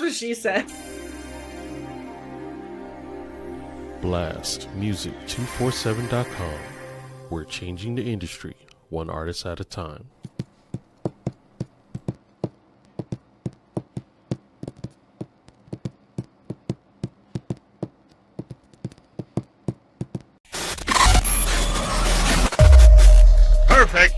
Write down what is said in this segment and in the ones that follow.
what she said. BlastMusic247.com. We're changing the industry, one artist at a time. Perfect.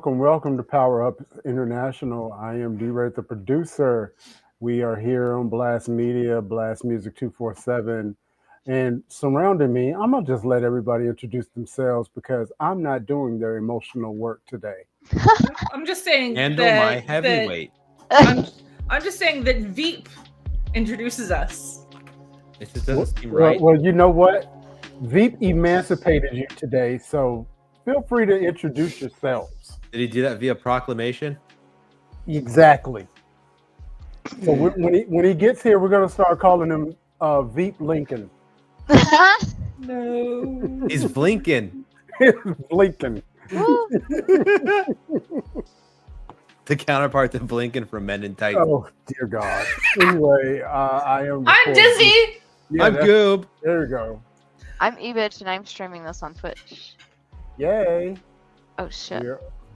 Welcome to Power Up International. I am DRay, the producer. We are here on Blast Media, Blast Music 247. And surrounding me, I'm going to just let everybody introduce themselves because I'm not doing their emotional work today. I'm just saying Handle that, my heavyweight. I'm just saying that Veep introduces us. It just doesn't seem right. Well, you know what? Veep emancipated you today, so feel free to introduce yourselves. Did he do that via proclamation? Exactly. So when he gets here, we're going to start calling him Veep Lincoln. No. He's blinking. Lincoln. The counterpart to Blinken from Men in Tights. Oh, dear God. Anyway, I'm Dizzy. Yeah, I'm Goob. There you go. I'm EBTCH and I'm streaming this on Twitch. Yay. Oh shit.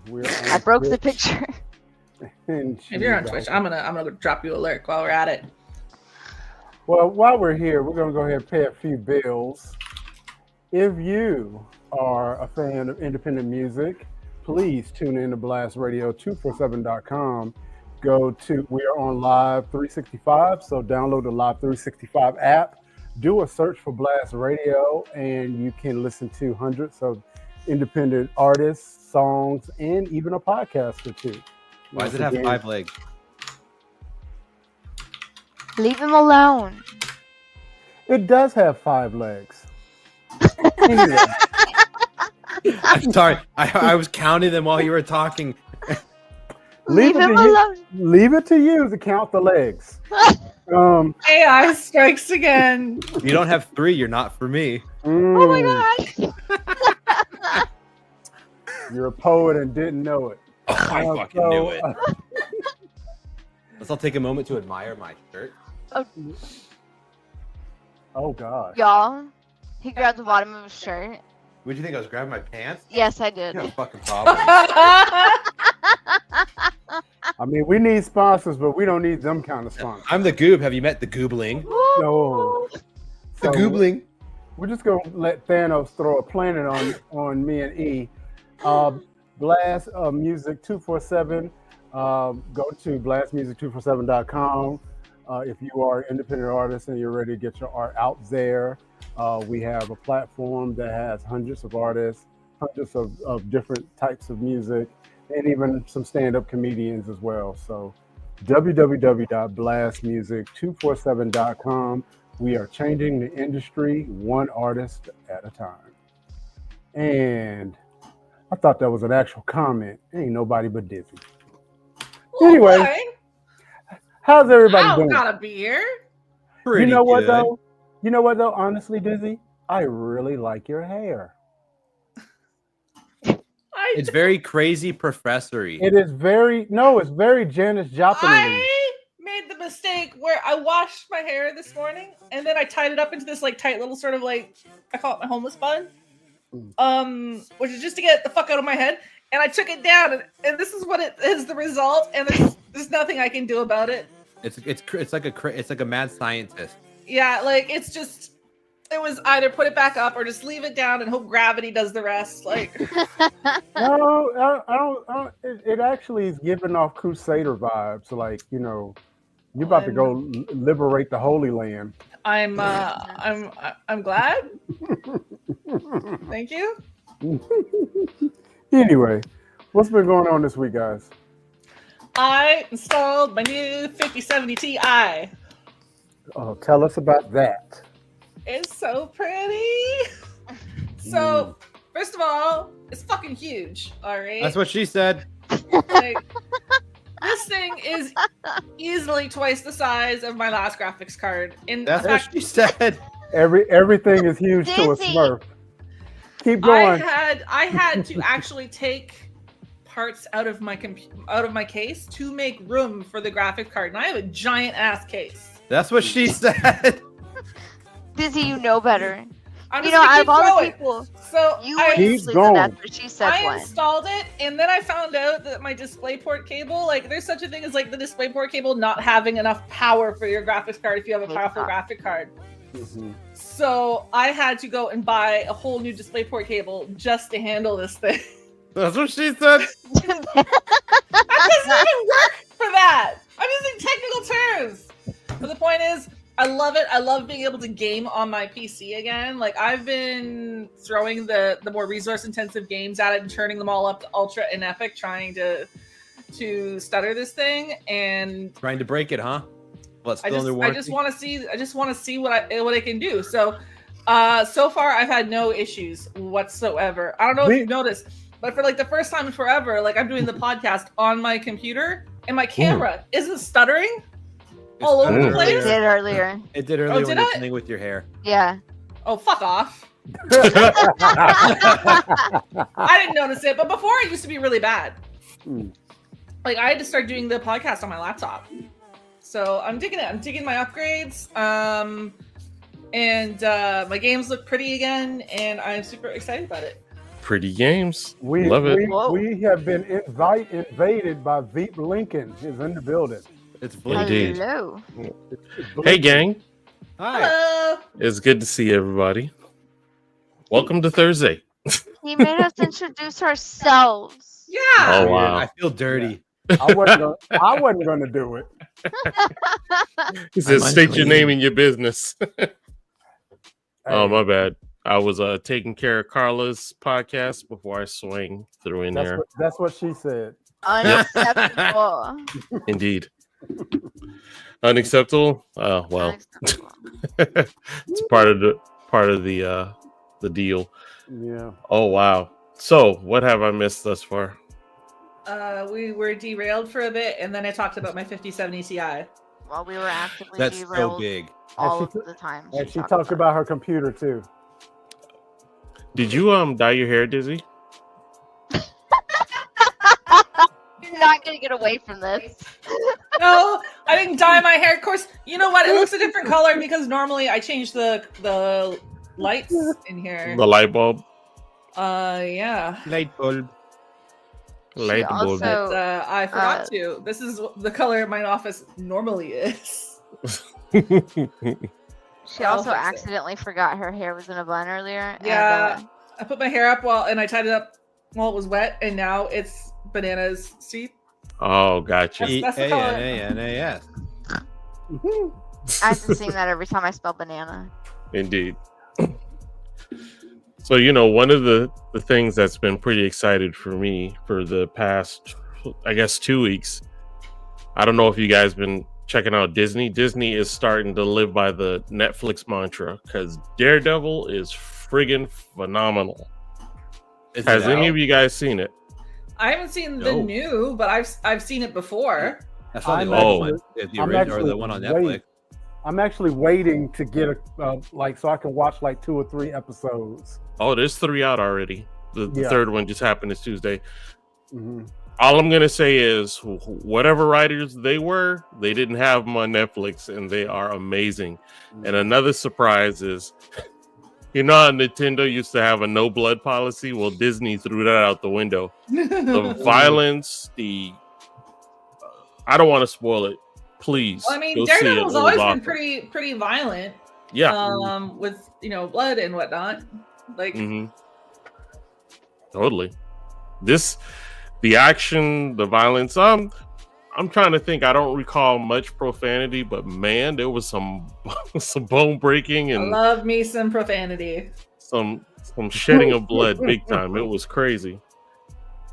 We're I broke the picture. If you're on Twitch, I'm gonna drop you a lurk while we're at it. Well, while we're here, we're gonna go ahead and pay a few bills. If you are a fan of independent music, please tune in to BlastRadio247.com. We are on Live 365, so download the Live 365 app. Do a search for Blast Radio, and you can listen to hundreds of independent artists, songs, and even a podcast or two. Why does it have 5 legs? Leave him alone. It does have 5 legs. Anyway. I'm sorry. I was counting them while you were talking. Leave him alone. Leave it to you to count the legs. AI strikes again. You don't have 3. You're not for me. Oh my gosh. You're a poet and didn't know it. I fucking knew it. Let's all take a moment to admire my shirt. Oh God. Y'all, he grabbed the bottom of his shirt. What do you think? I was grabbing my pants? Yes, I did. You have a fucking problem. I mean, we need sponsors, but we don't need them kind of sponsors. I'm the Goob. Have you met the Goobling? No. The Goobling. We're just gonna let Thanos throw a planet on me and E. Blast Music 247. Go to blastmusic247.com. If you are an independent artist and you're ready to get your art out there, we have a platform that has hundreds of artists, hundreds of different types of music, and even some stand-up comedians as well. So www.blastmusic247.com. We are changing the industry one artist at a time. And I thought that was an actual comment. Ain't nobody but Dizzy. Anyway, Okay. how's everybody I doing? got a beer. Pretty You know what good. though? You know what though? Honestly, Dizzy, I really like your hair. It's very crazy professory. It's very Janis Joplin. I made the mistake where I washed my hair this morning and then I tied it up into this like tight little sort of like, I call it my homeless bun. Which is just to get the fuck out of my head. And I took it down and this is what it is, the result, and there's nothing I can do about it. It's like a mad scientist. Yeah, like it was either put it back up or just leave it down and hope gravity does the rest. Like No, I don't. It actually is giving off Crusader vibes. Like, you know, you're about to go liberate the Holy Land. I'm glad. Thank you. Anyway, what's been going on this week, guys? I installed my new 5070 Ti. Oh, tell us about that. It's so pretty. So, first of all, it's fucking huge. All right. That's what she said. Like, this thing is easily twice the size of my last graphics card. In That's fact, what she said. Everything is huge to a Dizzy. Smurf. Keep going. I had to actually take parts out of my case to make room for the graphic card, and I have a giant ass case. That's what she said. Dizzy, you know better. I'm You just know, gonna out keep of all the going. people, So you I, would Keep usually going. say that's what she said I one. installed it, and then I found out that my DisplayPort cable, like, there's such a thing as like the DisplayPort cable not having enough power for your graphics card if you have a powerful graphic card. Mhm. So I had to go and buy a whole new DisplayPort cable just to handle this thing. That's what she said. That doesn't even work for that. I'm using technical terms. But the point is, I love it. I love being able to game on my PC again. Like, I've been throwing the more resource-intensive games at it and turning them all up to ultra and epic, trying to stutter this thing. And Trying to break it, huh? What's I still under just warranty? want to see what I can do. So, so far I've had no issues whatsoever. I don't know if you've noticed, but for like the first time in forever, like I'm doing the podcast on my computer and my camera isn't stuttering all over the It place. did earlier. It did earlier when did you were I? playing with your hair. Yeah. Oh, fuck off. I didn't notice it, but before it used to be really bad. Like I had to start doing the podcast on my laptop. So I'm digging it. I'm digging my upgrades. And my games look pretty again, and I'm super excited about it. Pretty games. We Love it. we have been invaded by Veep Lincoln. He's in the building. It's Indeed. Hello. Hey, gang. Hi. Hello. It's good to see everybody. Welcome to Thursday. He made us introduce ourselves. Yeah. Oh, Weird. wow. I feel dirty. I wasn't gonna do it. He says, I'm state your unclean. name and your business. Oh, Hey, my bad. I was taking care of Carla's podcast before I swing through in there. that's what she said. Unacceptable. Indeed. Unacceptable? Well, Unacceptable. it's part of the deal. Yeah. Oh, wow. So, what have I missed thus far? We were derailed for a bit, and then I talked about my 5070 Ti. Well, we were actively That's so derailed big. all And she of the time. And she talked about her computer too. Did you dye your hair, Dizzy? You're not gonna get away from this. No, I didn't dye my hair. Of course, you know what? It looks a different color because normally I change the lights in here. The light bulb? Yeah. Light bulb. Light bulb. also- But I forgot to. This is the color my office normally is. She I'll also fix it. accidentally forgot her hair was in a bun earlier. Yeah. And, I put my hair up and I tied it up while it was wet, and now it's bananas. See? Oh, gotcha. That's the color. E-A-N-A-N-A-S. I have to sing that every time I spell banana. Indeed. So, one of the things that's been pretty excited for me for the past, I guess, 2 weeks, I don't know if you guys been checking out Disney. Disney is starting to live by the Netflix mantra because Daredevil is friggin' phenomenal. Is Has it any out? of you guys seen it? I haven't seen the No. new, but I've seen it before. That's not the I'm old actually- one. It's the I'm original or actually the one on waiting. Netflix. I'm actually waiting to get so I can watch like 2 or 3 episodes. Oh, there's 3 out already. The Yeah. third one just happened this Tuesday. Mhm. All I'm gonna say is, whatever writers they were, they didn't have them on Netflix, and they are amazing. And another surprise is, how Nintendo used to have a no blood policy? Well, Disney threw that out the window. The violence, I don't want to spoil it. Please, Well, I mean, go see it. Daredevil's It was always been awesome. pretty violent. Yeah. With blood and whatnot. Like, Mhm. Totally. The action, the violence. I'm trying to think. I don't recall much profanity, but man, there was some bone breaking I and love me some profanity. some some shedding of blood, big time. It was crazy.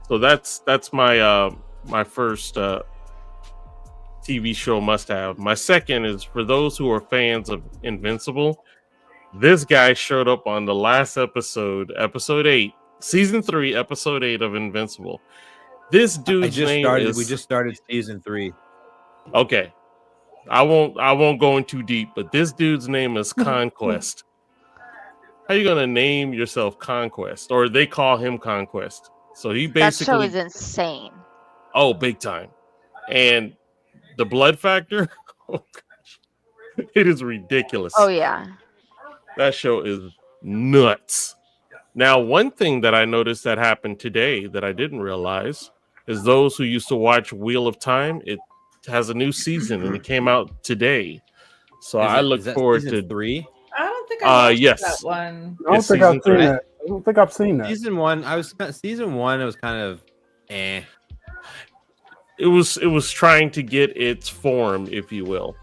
So that's my my first TV show must have. My second is for those who are fans of Invincible. This guy showed up on the last episode, episode 8, season 3, episode 8 of Invincible. This dude's name is. We just started season 3. Okay, I won't go in too deep, but this dude's name is Conquest. How you gonna name yourself Conquest? Or they call him Conquest. So he basically. That show is insane. Oh, big time. And the blood factor, oh gosh, it is ridiculous. Oh yeah. That show is nuts. Now, one thing that I noticed that happened today that I didn't realize is those who used to watch Wheel of Time, it has a new season and it came out today. So I look forward to 3. I don't think I watched yes. that one. I don't think I've seen that. I don't think I've seen that. Season 1, it was kind of eh. It was trying to get its form, if you will.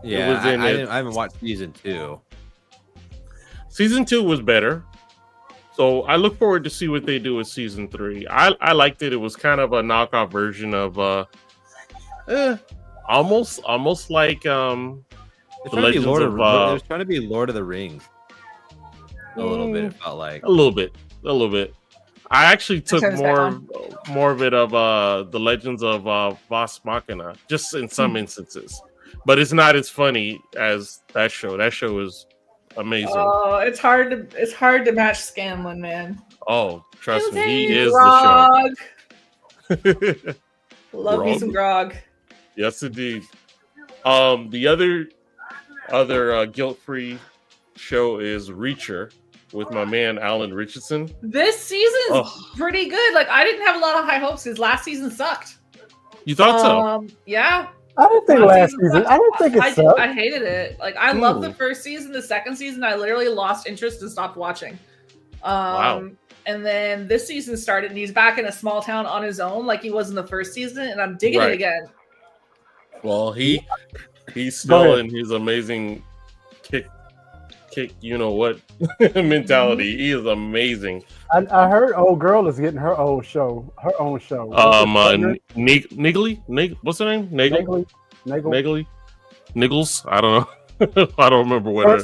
Yeah, I haven't watched season 2. Season 2 was better. So I look forward to see what they do with season 3. I liked it. It was kind of a knockoff version of almost like the Legends of it was trying to be Lord of the Rings. A little bit, it felt like. A little bit. I actually took more of it of the Legends of Vox Machina, just in some instances. But it's not as funny as that show. That show is amazing. Oh, it's hard to match Scanlan, man. Oh, trust me, he is grog. the show. Love me some grog. Yes, indeed. The other guilt-free show is Reacher with my man Alan Richardson. This season's pretty good. Like, I didn't have a lot of high hopes because last season sucked. You thought so? Yeah. I didn't think last season. I didn't think it sucked. I hated it. Like, I loved the first season. The second season, I literally lost interest and stopped watching. Wow. And then this season started, and he's back in a small town on his own, like he was in the first season, and I'm digging it again. Well, he's still in his amazing kick, you know what mentality. He is amazing. I heard old girl is getting her own show. Niggly? What's her name? Niggly? Niggles? I don't know. I don't remember what.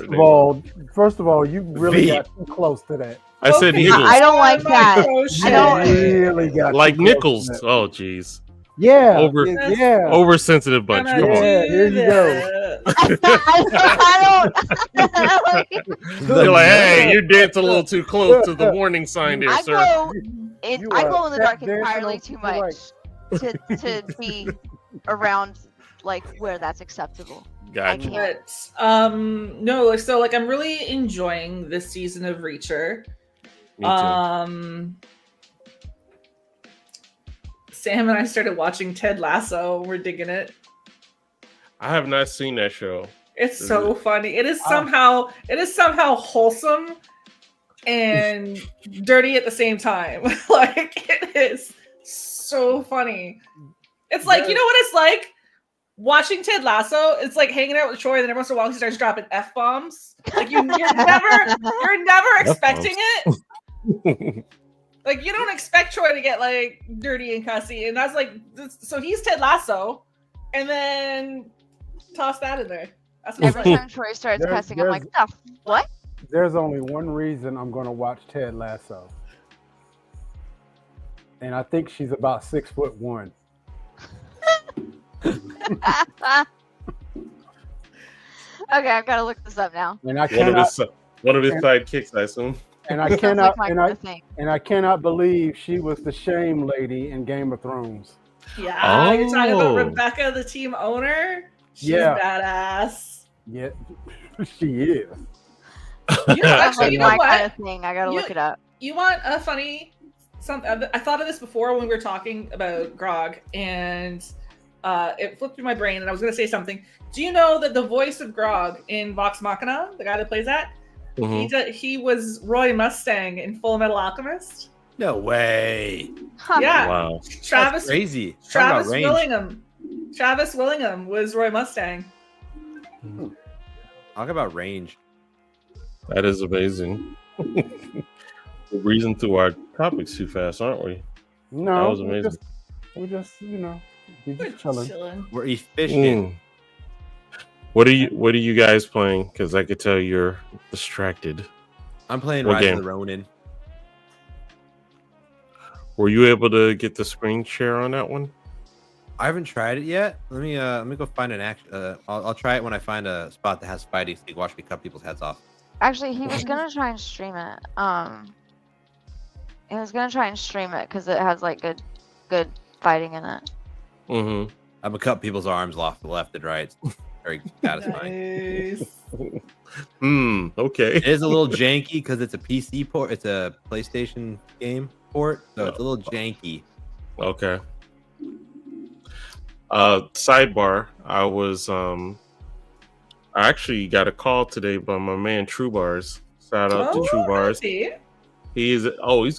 First of all, you really got too close to that. I said Niggles. I don't like that. I don't really got like Nickels. Oh, jeez. Yeah. Oversensitive bunch. Come on. Here you go. I don't. You're like, hey, you're dancing a little too close to the warning sign there, sir. I go in the dark entirely too much to be around like where that's acceptable. Gotcha. But no, so like I'm really enjoying this season of Reacher. Me too. Sam and I started watching Ted Lasso. We're digging it. I have not seen that show. It's so funny. It is somehow wholesome and dirty at the same time. Like, it is so funny. It's like, you know what it's like? Watching Ted Lasso, it's like hanging out with Troy, and then every once in a while he starts dropping F-bombs. Like, you're never expecting it. Like, you don't expect Troy to get like dirty and cussy, and that's like, so he's Ted Lasso, and then toss that in there. That's every time Troy starts cussing, I'm like, what? There's only one reason I'm going to watch Ted Lasso, and I think she's about 6'1". Okay, I've got to look this up now. And I cannot, one of his sidekicks, I assume. And I cannot, and I cannot believe she was the shame lady in Game of Thrones. Yeah, you're talking about Rebecca, the team owner. She's badass. Yeah, she is. Actually, you know what? Kind of thing. I gotta look it up. You want a funny something? I thought of this before when we were talking about Grog, and it flipped through my brain, and I was gonna say something. Do you know that the voice of Grog in Vox Machina, the guy that plays that? Mm-hmm. He was Roy Mustang in Full Metal Alchemist. No way. Huh. Yeah. Wow. Travis. That's crazy. Travis Willingham. Travis Willingham was Roy Mustang. Talk about range. That is amazing. We're breezing through our topics too fast, aren't we? No, That was amazing. We're just chilling. We're efficient. What are you guys playing? Because I could tell you're distracted. I'm playing What Rise game? of the Ronin. Were you able to get the screen share on that one? I haven't tried it yet. Let me go find an action. I'll try it when I find a spot that has Spidey so you can watch me cut people's heads off. Actually, he was gonna try and stream it. He was gonna try and stream it because it has like good fighting in it. Mm-hmm. I'm gonna cut people's arms off the left and right. It's very satisfying. Nice. Okay. It is a little janky because it's a PC port. It's a PlayStation game port, so it's a little janky. Okay. Sidebar. I actually got a call today by my man True Bars. Shout out to True Bars. He's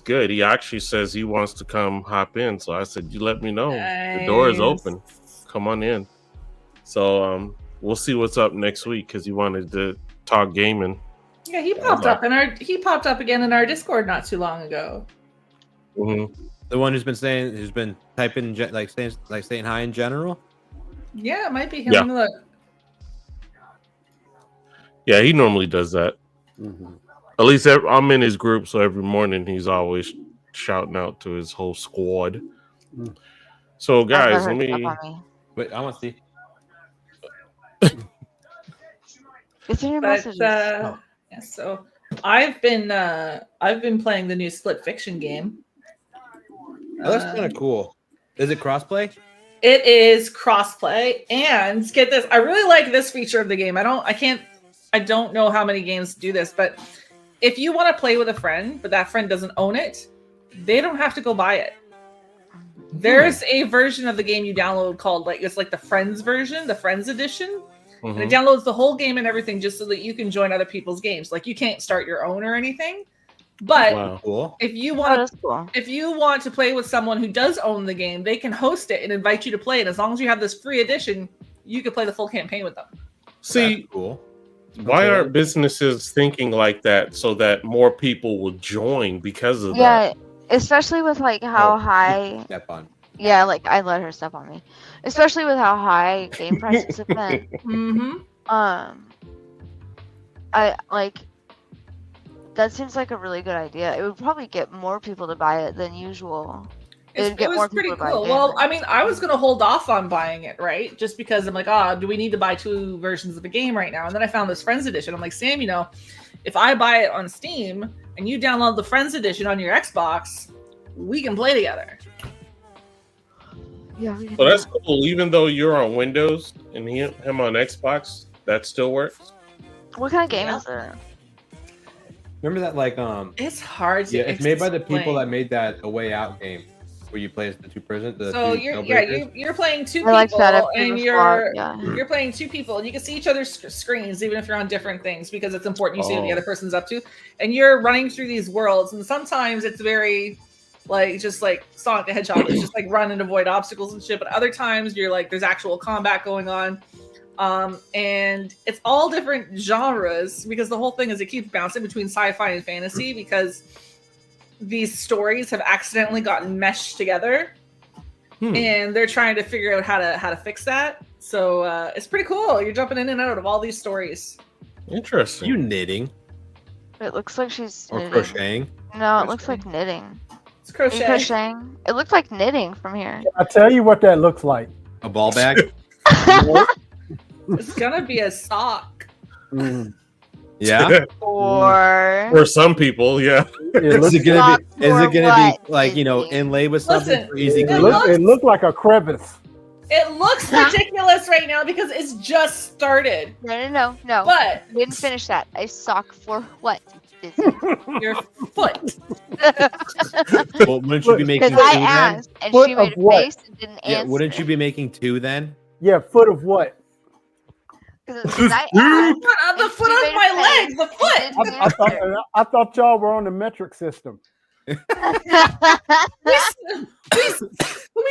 good. He actually says he wants to come hop in. So I said, you let me know. The door is open. Come on in. So we'll see what's up next week because he wanted to talk gaming. Yeah, he popped up again in our Discord not too long ago. Mm-hmm. The one who's been typing saying hi in general. Yeah, it might be him. Yeah. Let me look. Yeah, he normally does that. Mm-hmm. Oh, At least I'm in his group, so every morning he's always shouting out to his whole squad. Mm. So, guys, let me. Wait, I want to see. It's in your But messages. yeah, so I've been playing the new Split Fiction game. Oh, that's kind of cool. Is it crossplay? It is crossplay, and get this, I really like this feature of the game. I don't know how many games do this, but if you want to play with a friend, but that friend doesn't own it, they don't have to go buy it. There's a version of the game you download called it's like the Friends version, the Friends edition. Mm-hmm. And it downloads the whole game and everything just so that you can join other people's games. Like you can't start your own or anything. But Cool. if you want to play with someone who does own the game, they can host it and invite you to play it. As long as you have this free edition, you can play the full campaign with them. See, that's cool. Why aren't businesses thinking like that so that more people will join because of that? Yeah, especially with how high. Step on. Yeah, I let her step on me. Especially with how high game prices have been. Mm-hmm. That seems like a really good idea. It would probably get more people to buy it than usual. It was pretty cool. Well, I mean, I was going to hold off on buying it, right? Just because I'm like, do we need to buy two versions of the game right now? And then I found this Friends Edition. I'm like, Sam, if I buy it on Steam and you download the Friends Edition on your Xbox, we can play together. Yeah. So that's cool. Even though you're on Windows and him on Xbox, that still works? What kind of game is it? Remember that it's hard to it's made by the people that made that A Way Out game where you play as the two person. So you're playing two people and you're playing two people and you can see each other's screens even if you're on different things because it's important you see what the other person's up to, and you're running through these worlds, and sometimes it's very just like Sonic the Hedgehog, it's just run and avoid obstacles and shit, but other times you're there's actual combat going on. And it's all different genres because the whole thing is it keeps bouncing between sci-fi and fantasy because these stories have accidentally gotten meshed together and they're trying to figure out how to fix that. So it's pretty cool. You're jumping in and out of all these stories. Interesting. You knitting? It looks like she's knitting. Crocheting? No, it looks like knitting. It's crochet. Crocheting. It looks like knitting from here. I'll tell you what that looks like. A ball bag? It's gonna be a sock. Yeah. Or some people, yeah. Is it gonna be inlaid with something for easy? It looked like a crevice. It looks ridiculous right now because it's just started. No. But we didn't finish that. A sock for what? Your foot. Well, wouldn't you be making two I then? asked, and Foot she made of a what? face and didn't answer. Wouldn't you be making two then? Yeah, foot of what? Because I asked, The foot of my leg. The foot. I thought y'all were on the metric system. We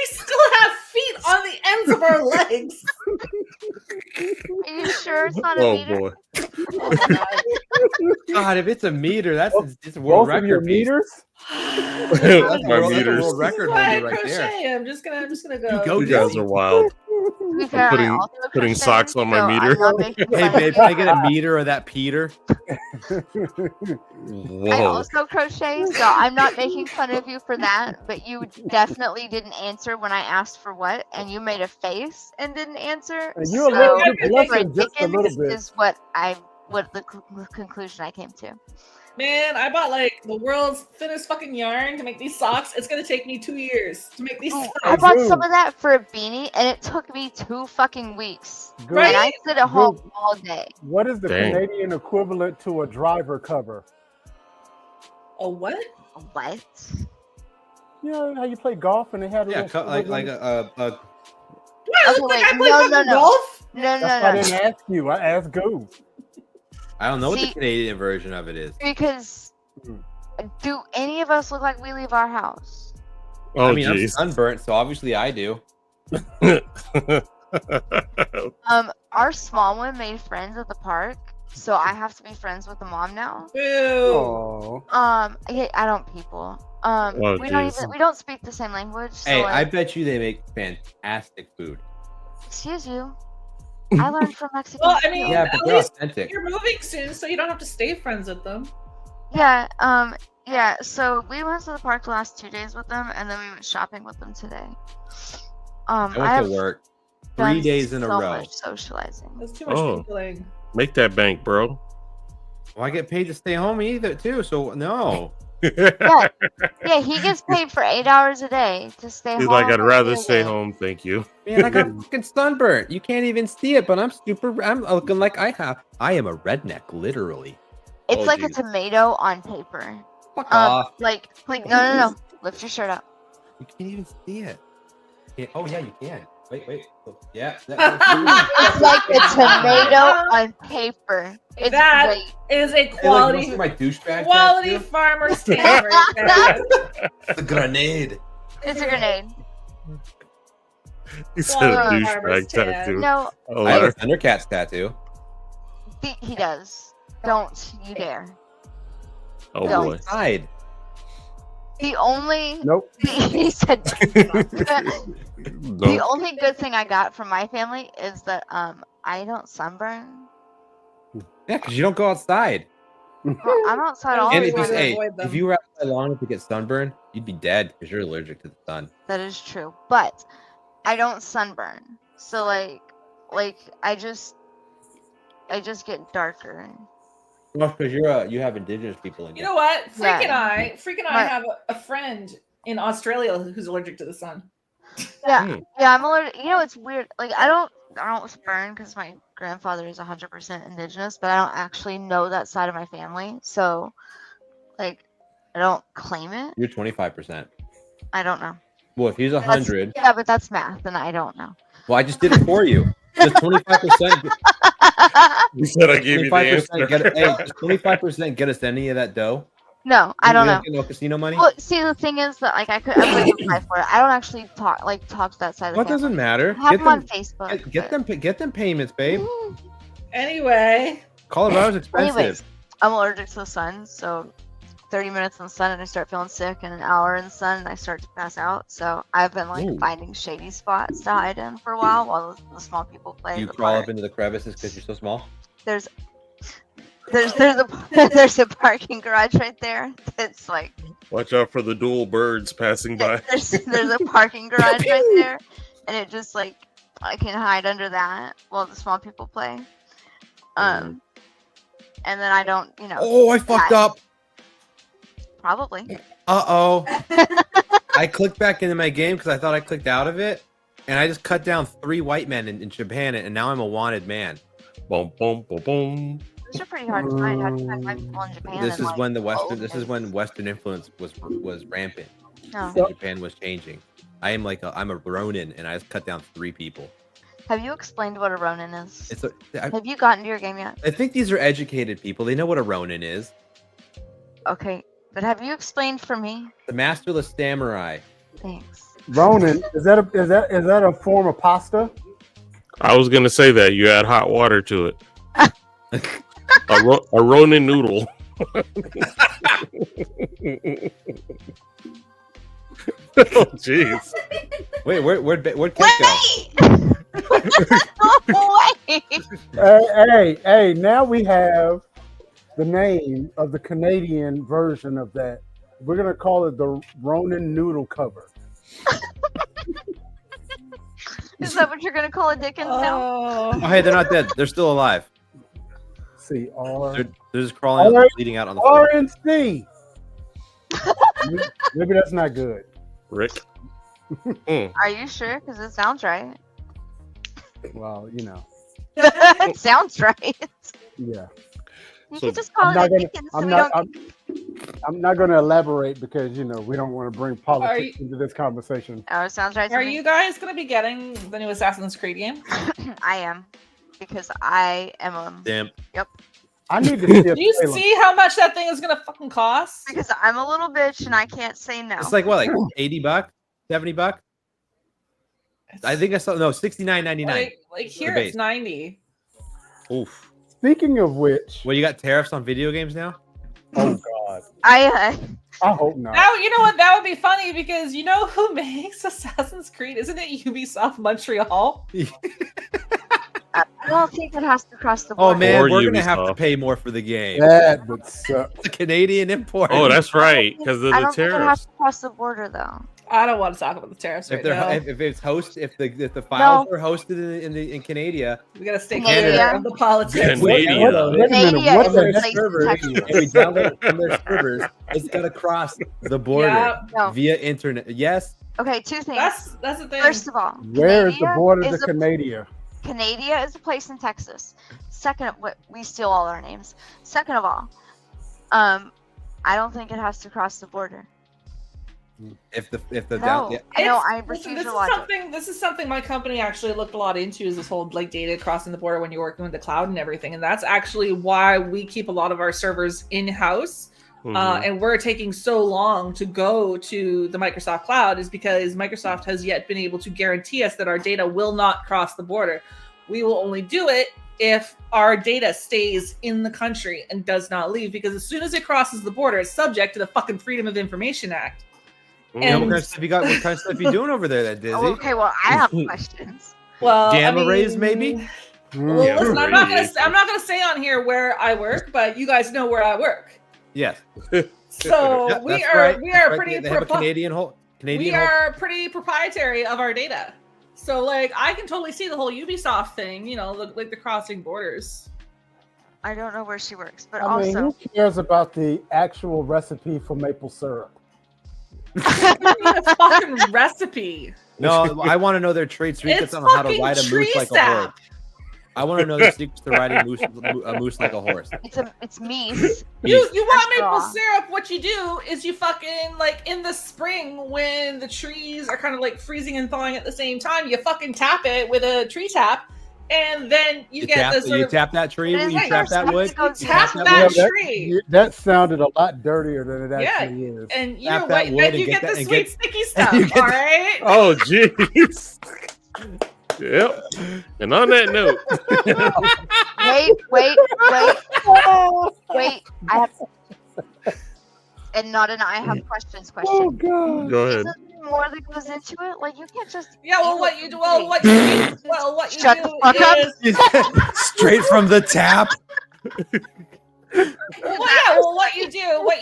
still have feet on the ends of our legs. Are you sure it's not a meter? Boy. God, if it's a meter, it's a world Both of record. your piece. meters? That's My a world meters. record Why I holder right there. crochet. I'm just gonna go, go. You guys are wild. To be fair, I putting- also putting crochet, socks on my so meter. I'm not making Hey, fun of babe, you. can I get a meter of that Peter? Whoa. I also crochet, so I'm not making fun of you for that. But you definitely didn't answer when I asked for what, and you made a face and didn't answer. And you're a So little bit blushing just a little Dickens bit. is what the conclusion I came to. Man, I bought like the world's thinnest fucking yarn to make these socks. It's gonna take me 2 years to make these Ooh, socks. I bought Dude. some of that for a beanie, and it took me 2 fucking weeks. Good. Right? And I sit at home all day. What is the Dang. Canadian equivalent to a driver cover? A what? What? You know how you play golf and they had a Yeah, little like squiggly- a Do I Okay, look like wait, I play no, fucking no, no. golf? No, That's why I no. didn't ask you. I asked Goob. I don't know what the See- Canadian version of it is. Because do any of us look like we leave our house? Oh, I mean, I'm jeez. sunburnt, so obviously I do. Our small one made friends at the park, so I have to be friends with the mom now. Boo. Oh, I don't people. We don't jeez. even we don't speak the same language. So Hey, I like, bet you they make fantastic food. excuse you. I learned from Mexican. Well, I food. mean, Yeah, at but they're least authentic. you're moving soon, so you don't have to stay friends with them. Yeah, yeah, so we went to the park the last 2 days with them, and then we went shopping with them today. I I went have to work 3 done days in a so row. much socializing. That's too much Oh. feeling. Make that bank, bro. Well, I get paid to stay home either too, so no. Yeah, he gets paid for 8 hours a day to stay He's home. like, I'd and rather do stay it. home, thank you. Man, I got fucking sunburnt. You can't even see it, but I'm looking like I am a redneck, literally. It's Oh, like geez. a tomato on paper. Fuck off. Like no. Lift your shirt up. You can't even see it. Oh yeah, you can. Wait. Yeah. It's like a tomato on paper. It's That great. is a Hey, look, quality, you see my douchebag quality tattoo? farmer stand right there. The grenade. It's a grenade. He said Well, a farmer's douchebag tan. tattoo. No, Oh, I have a Lord. Thundercats tattoo. he does. Don't you dare. Oh No. boy. Side. The only nope. he said the No. only good thing I got from my family is that I don't sunburn. Yeah, because you don't go outside. Well, I'm outside all And the if you time. say, avoid them. if you were outside long enough to get sunburned, you'd be dead because you're allergic to the sun. That is true, but I don't sunburn. So like I just get darker. Well, because you have indigenous people in You know what? Freak and I What? have a friend in Australia who's allergic to the sun. Yeah, Hmm. yeah, I'm allergic. You know, it's weird. Like I don't burn because my grandfather is 100% indigenous, but I don't actually know that side of my family. So, like, I don't claim it. You're 25%. I don't know. Well, if he's 100, Yeah, but that's math, and I don't know. well, I just did it for you. Just 25%. He said I gave you the 25% answer. just 25% get us any of that dough. No, I don't You know. Get no casino money. Well, see, the thing is that like I wouldn't apply for it. I don't actually talk to that side of What the family. doesn't matter. I have Get them on them, Facebook. get them payments, babe. Anyway, Colorado's expensive. Anyways, I'm allergic to the sun, so 30 minutes in the sun and I start feeling sick, and an hour in the sun and I start to pass out. So I've been like Ooh. finding shady spots to hide in for a while the small people play. You the crawl park. up into the crevices because you're so small. There's a parking garage right there. It's like Watch out for the dual birds passing by. there's a parking garage right there, and it just like I can hide under that while the small people play. And then I don't, Oh, I fucked up. probably. Uh-oh. I clicked back into my game because I thought I clicked out of it, and I just cut down 3 white men in Japan, and now I'm a wanted man. Boom, boom, boom, boom. Those are pretty hard to find. How do you find white people in Japan? This and, is like, when oh, when Western influence was rampant. no. And Japan was changing. I'm a Ronin, and I just cut down 3 people. Have you explained what a Ronin is? I Have you gotten to your game yet? think these are educated people. They know what a Ronin is. Okay, but have you explained for me? The masterless samurai. Thanks. Ronin, is that a form of pasta? I was gonna say that you add hot water to it. A Ronin noodle. Oh, jeez. Wait, where'd Kate go? Wait! Hey, now we have the name of the Canadian version of that. We're going to call it the Ronin noodle cover. Is that what you're gonna call a Dickens now? Oh, hey, they're not dead. They're still alive. See, R. They're just crawling, R- bleeding out on the floor. RNC. Maybe that's not good. Rick. Are you sure? Because it sounds right. Well, you know, It sounds right. yeah. You So- could just call I'm it not a gonna. Dickens. So I'm we not. don't... I'm not going to elaborate because you know we don't want to bring politics you- into this conversation. Oh, it sounds right to Are me. you guys gonna be getting the new Assassin's Creed game? I am. Because I am Damn. I need to see a Do you trailer. see how much that thing is gonna fucking cost? because I'm a little bitch and I can't say no. It's like what, like $80, $70? I think I saw $69.99. like here base. it's 90. Oof. Speaking of which, Well, you got tariffs on video games now? oh God, I I hope not. Now you know what, that would be funny because you know who makes Assassin's Creed? Isn't it Ubisoft Montreal? don't think it has to cross the border. Oh man, Or we're gonna have to Ubisoft. pay more for the game. That would suck. It's a Canadian import. Oh, that's right, because of I the don't think it has tariffs. to cross the border though. I don't want to talk about the tariffs if right they're now. if it's if the files are hosted in Canada. We gotta stay Canada. clear of the politics. Canada. Wait a minute, Canada what is the a Their place in servers, Texas. if we download it from their servers, it's gotta cross the border Yeah, No. via internet. Yes. Okay, two things. that's the thing. First of all, Where is the Canada border is to a- Canada? Canada is a place in Texas. Second, we steal all our names. Second of all, I don't think it has to cross the border. If the No, yeah. I know. It's- I listen, refuse this your is logic. something. This is something my company actually looked a lot into. Is this whole like data crossing the border when you're working with the cloud and everything, and that's actually why we keep a lot of our servers in house. Mhm. And we're taking so long to go to the Microsoft cloud is because Microsoft has yet been able to guarantee us that our data will not cross the border. We will only do it if our data stays in the country and does not leave, because as soon as it crosses the border, it's subject to the fucking Freedom of Information Act. Mhm. Yeah, what And- kind of stuff you got? What kind of stuff you doing over there, that Dizzy? Oh, okay, well, I have questions. Well, Gamma rays, maybe? Well, Yeah, listen, I'm not radiation. gonna say on here where I work, but you guys know where I work. Yes. So Yeah, we that's are right. we That's are right. pretty They have a propo- Canadian whole. we Canadian whole. are pretty proprietary of our data. So like I can totally see the whole Ubisoft thing, you know, like the crossing borders. I don't know where she works, but I mean, also, who cares about the actual recipe for maple syrup? I need a fucking recipe. No, I want to know their trade secrets It's on how to fucking ride a tree moose like a horse. sap. I want to know the secrets to riding a moose like a horse. it's meese. You want maple Straw. syrup? What you do is you fucking like in the spring when the trees are kind of like freezing and thawing at the same time. You fucking tap it with a tree tap, and then you get tap, this sort you of tap that tree, It is you like trap you're that wood. supposed to you go tap tap that Yeah, tree. that sounded a lot dirtier than it Yeah, actually is. and you Tap know that what? wood Then and you get get that- the and sweet get- sticky stuff. you get All the- right. Oh, jeez. Yep. And on that note, Wait. I have. And not an I have questions Oh question. God! go ahead. Isn't there more that goes into it? Like you can't just. Yeah. Well, eat what it you do? completely. What you Shut do the fuck up. is Straight from the tap. what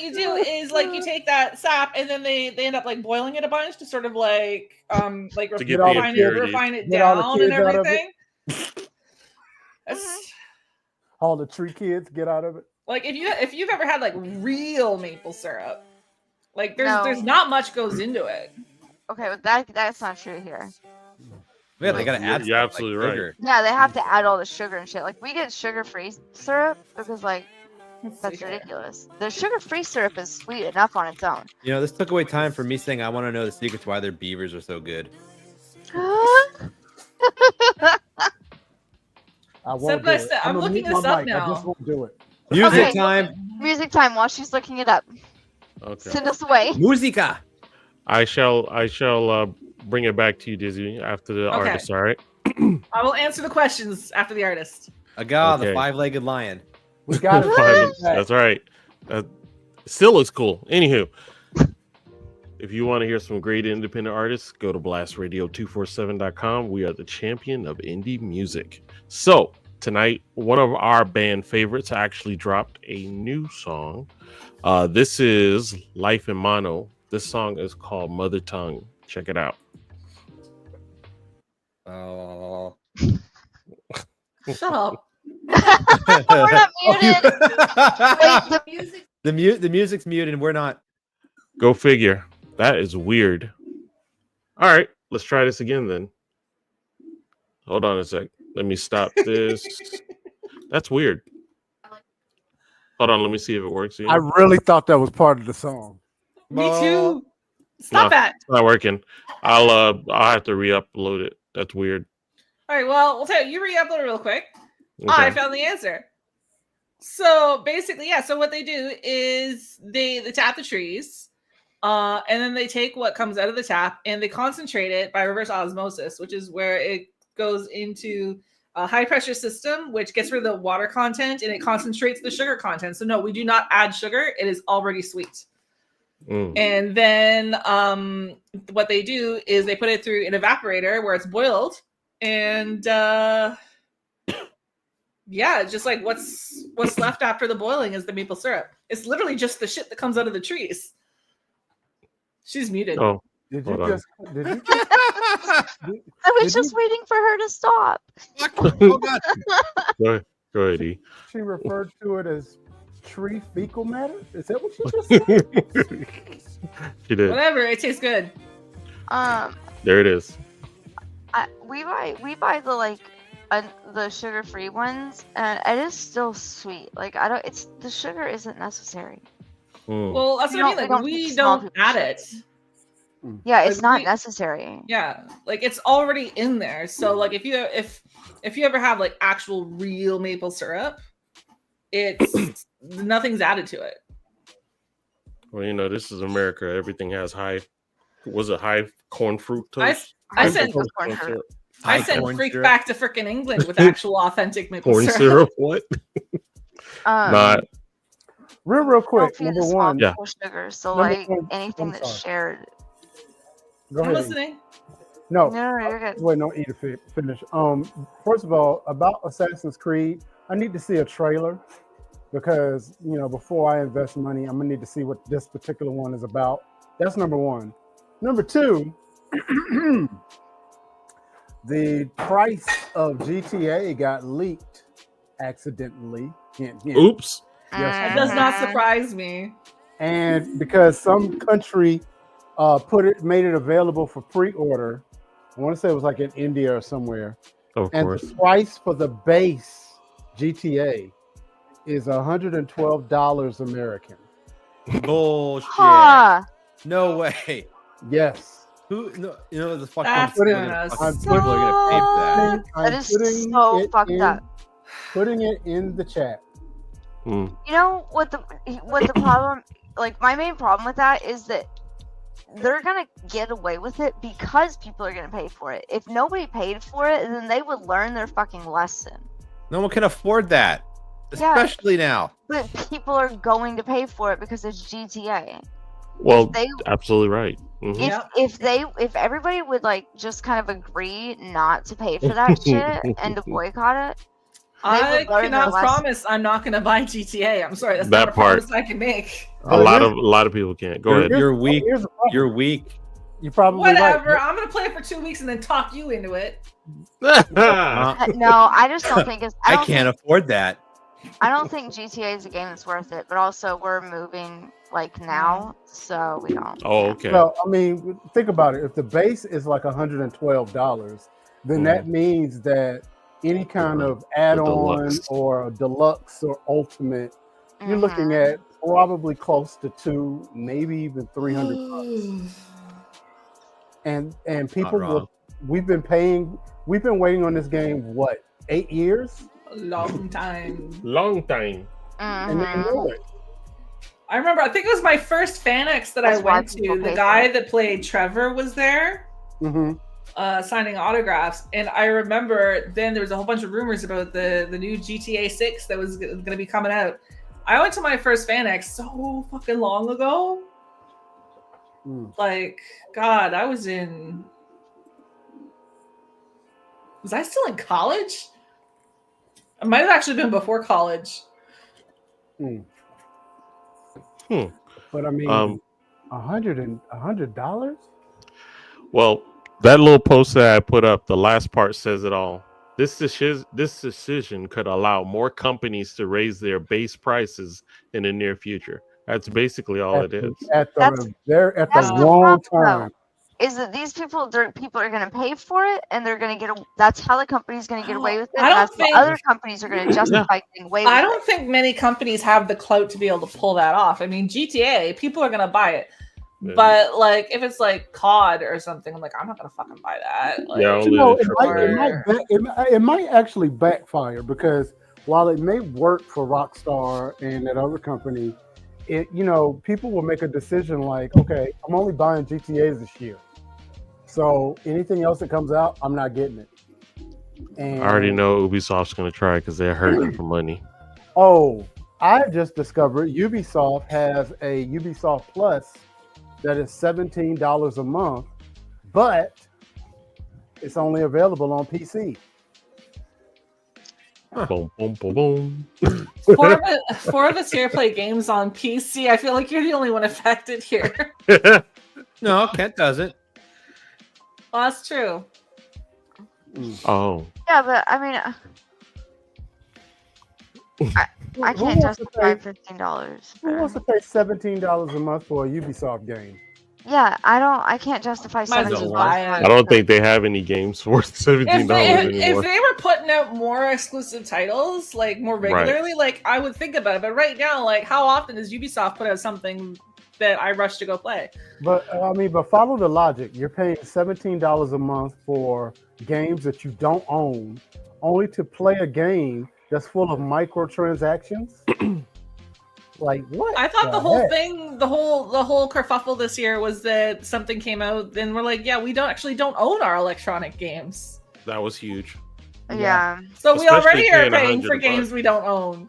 you do is like you take that sap and then they end up like boiling it a bunch to sort of like To get the refine it Get all the down and kids out of it. everything. Mm-hmm. That's- All the tree kids get out of it. Like if you've ever had like real maple syrup, like No. there's not much goes into it. Okay, well, that's not true here. Yeah, they gotta add. You're stuff absolutely like right. sugar. Yeah, they have to add all the sugar and shit. Like we get sugar-free syrup because like that's ridiculous. The sugar-free syrup is sweet enough on its own. You know, this took away time from me saying I want to know the secrets why their beavers are so good. I won't Step do by it. step. I'm gonna looking mute this my up mic. I now. just won't do it. Music Okay. time. Music time while she's looking it up. Okay. Send us away. Musica. I shall bring it back to you, Dizzy, after the Okay. artist. All right. I will answer the questions after the artist. Aga, Okay. the five-legged lion. We got it. Violence. That's right. Still looks cool. Anywho, if you want to hear some great independent artists, go to blastradio247.com. We are the champion of indie music. So tonight, one of our band favorites actually dropped a new song. This is Life in Mono. This song is called Mother Tongue. Check it out. Oh. Shut up. We're not muted. Music. The music's muted and we're not. Go figure. That is weird. All right, let's try this again then. Hold on a sec. Let me stop this. That's weird. Hold on, let me see if it works. I really thought that was part of the song. Me too. Stop that. It's not working. I'll have to re-upload it. That's weird. All right, well, we'll tell you re-upload it real quick. Okay. I found the answer. So basically, yeah. So what they do is they tap the trees, and then they take what comes out of the tap and they concentrate it by reverse osmosis, which is where it goes into a high pressure system, which gets rid of the water content and it concentrates the sugar content. So no, we do not add sugar; it is already sweet. And then what they do is they put it through an evaporator where it's boiled, and yeah, just like what's left after the boiling is the maple syrup. It's literally just the shit that comes out of the trees. She's muted. Oh, Did hold you on. just? Did you? I was just waiting for her to stop. Oh, God. Go ahead, E. She referred to it as tree fecal matter. Is that what she just said? She did. Whatever, it tastes good. There it is. We buy the sugar-free ones, and it is still sweet. Like the sugar isn't necessary. Well, that's what I mean. Like we don't add it. Yeah, it's Like, not necessary. Yeah, like it's already in there. So like if you ever have like actual real maple syrup, it's nothing's added to it. Well, you know, this is America. Everything has high corn fructose? I sent freak back to freaking England with actual authentic maple corn syrup. syrup. What? Not. Real quick. Don't feed Number the one. Yeah. sugar. So Number like one, anything I'm that's sorry. shared. Go I'm ahead. listening. No. No, you're good. Wait, no, eat a finish. First of all, about Assassin's Creed, I need to see a trailer because before I invest money, I'm gonna need to see what this particular one is about. That's number one. Number two, the price of GTA got leaked accidentally. Hint, hint. Oops. Yes. That does not surprise me. And because some country made it available for pre-order, I want to say it was like in India or somewhere. Of And course. the price for the base GTA is $112 American. Bullshit. Huh. No way. Yes. Who? No, the fucking That's people are gonna people are gonna pay for that. That is so fucked up. Putting it in the chat. Mm. You know what the problem? Like my main problem with that is that they're gonna get away with it because people are gonna pay for it. If nobody paid for it, then they would learn their fucking lesson. No one can afford that, especially now. But people are going to pay for it because it's GTA. Well, They- absolutely right. Mhm. If everybody would like just kind of agree not to pay for that shit and to boycott it, I would learn cannot their lesson. promise I'm not going to buy GTA. I'm sorry, that's That not a part. promise I can make. A lot of people can't. Go ahead. You're weak. Here's the problem. You're weak. You're probably Whatever. right. I'm going to play it for 2 weeks and then talk you into it. No, I just don't think it's. I can't afford that. I don't think GTA is a game that's worth it. But also, we're moving like now, so we don't. Oh, okay. Well, I mean, think about it. If the base is like $112, then that means that any kind of add-on deluxe. or a deluxe or ultimate, you're looking at probably close to $200, maybe even $300. And people we've been waiting on this game, what, 8 years? A long time. Long time. And they know it. I remember, I think it was my first FanX that I That's why went people to. The pay guy for it. that played Trevor was there. Mm-hmm. signing autographs, and I remember then there was a whole bunch of rumors about the new GTA 6 that was going to be coming out. I went to my first FanX so fucking long ago. Like, God, I was I still in college? I might have actually been before college. But I mean, $100. Well, that little post that I put up, the last part says it all. This decision could allow more companies to raise their base prices in the near future. That's basically all it is. At the That's the wrong problem, time. is that these people are going to pay for it, and they're going to get. That's how the company's going to get away with it. I And don't that's think- how other companies are going to justify getting away with it. I don't think many companies have the clout to be able to pull that off. I mean, GTA, people are gonna buy it. Yeah. But like if it's like COD or something, I'm like, I'm not gonna fucking buy that. Like, Yeah, You only know, the it might actually backfire, because while it may work for Rockstar and that other company, people will make a decision like, okay, I'm only buying GTAs this year, so anything else that comes out, I'm not getting it. And I already know Ubisoft's going to try because they're hurting for money. Oh, I just discovered Ubisoft has a Ubisoft Plus that is $17 a month, but it's only available on PC. Boom, boom, boom, boom. four of us here play games on PC. I feel like you're the only one affected here. No, Kent doesn't. Well, that's true. Oh, Yeah, but I mean, I Who can't wants to justify pay- $15. Who wants to pay $17 a month for a Ubisoft game? Yeah, I can't justify Might as well $17. buy it. I don't think they have any games worth $17 If anymore. they were putting out more exclusive titles, like more regularly, like I would think about it. But right now, like how often does Ubisoft put out something that I rush to go play? But but follow the logic. You're paying $17 a month for games that you don't own, only to play a game that's full of microtransactions. Like what? I thought the whole heck? thing, the whole kerfuffle this year was that something came out, and we're like, yeah, we don't own our electronic games, That was huge. Yeah. so we Especially already are paying paying for $100. games we don't own.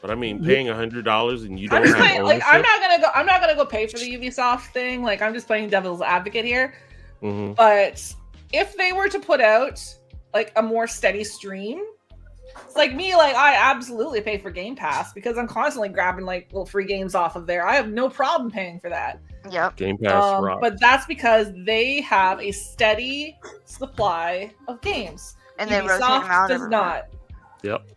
But I mean, paying $100 and you I'm don't just have playing, like ownership. I'm not gonna go pay for the Ubisoft thing. Like I'm just playing devil's advocate here. Mhm. But if they were to put out like a more steady stream, it's like me, like I absolutely pay for Game Pass because I'm constantly grabbing like little free games off of there. I have no problem paying for that. Yep. Game Pass rock. But that's because they have a steady supply of games. And they rotate them out. does every not. Yep.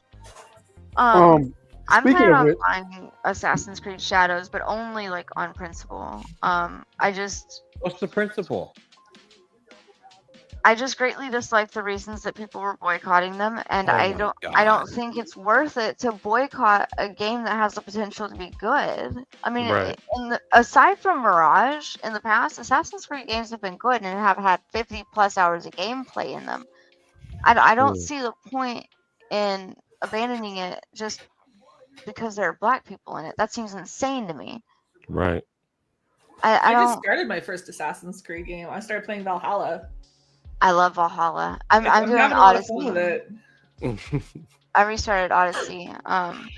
month. I'm Speaking planning of on which- buying Assassin's Creed Shadows, but only like on principle. What's the principle? I just greatly dislike the reasons that people were boycotting them, and Oh I my don't God. think it's worth it to boycott a game that has the potential to be good. I mean, Right. aside from Mirage, in the past, Assassin's Creed games have been good and have had 50 plus hours of gameplay in them. I don't see the point in abandoning it just because there are black people in it. That seems insane to me. Right. I I just don't. started my first Assassin's Creed game. I started playing Valhalla. I love Valhalla. I'm doing having a lot of fun with Odyssey. it. I restarted Odyssey. I'm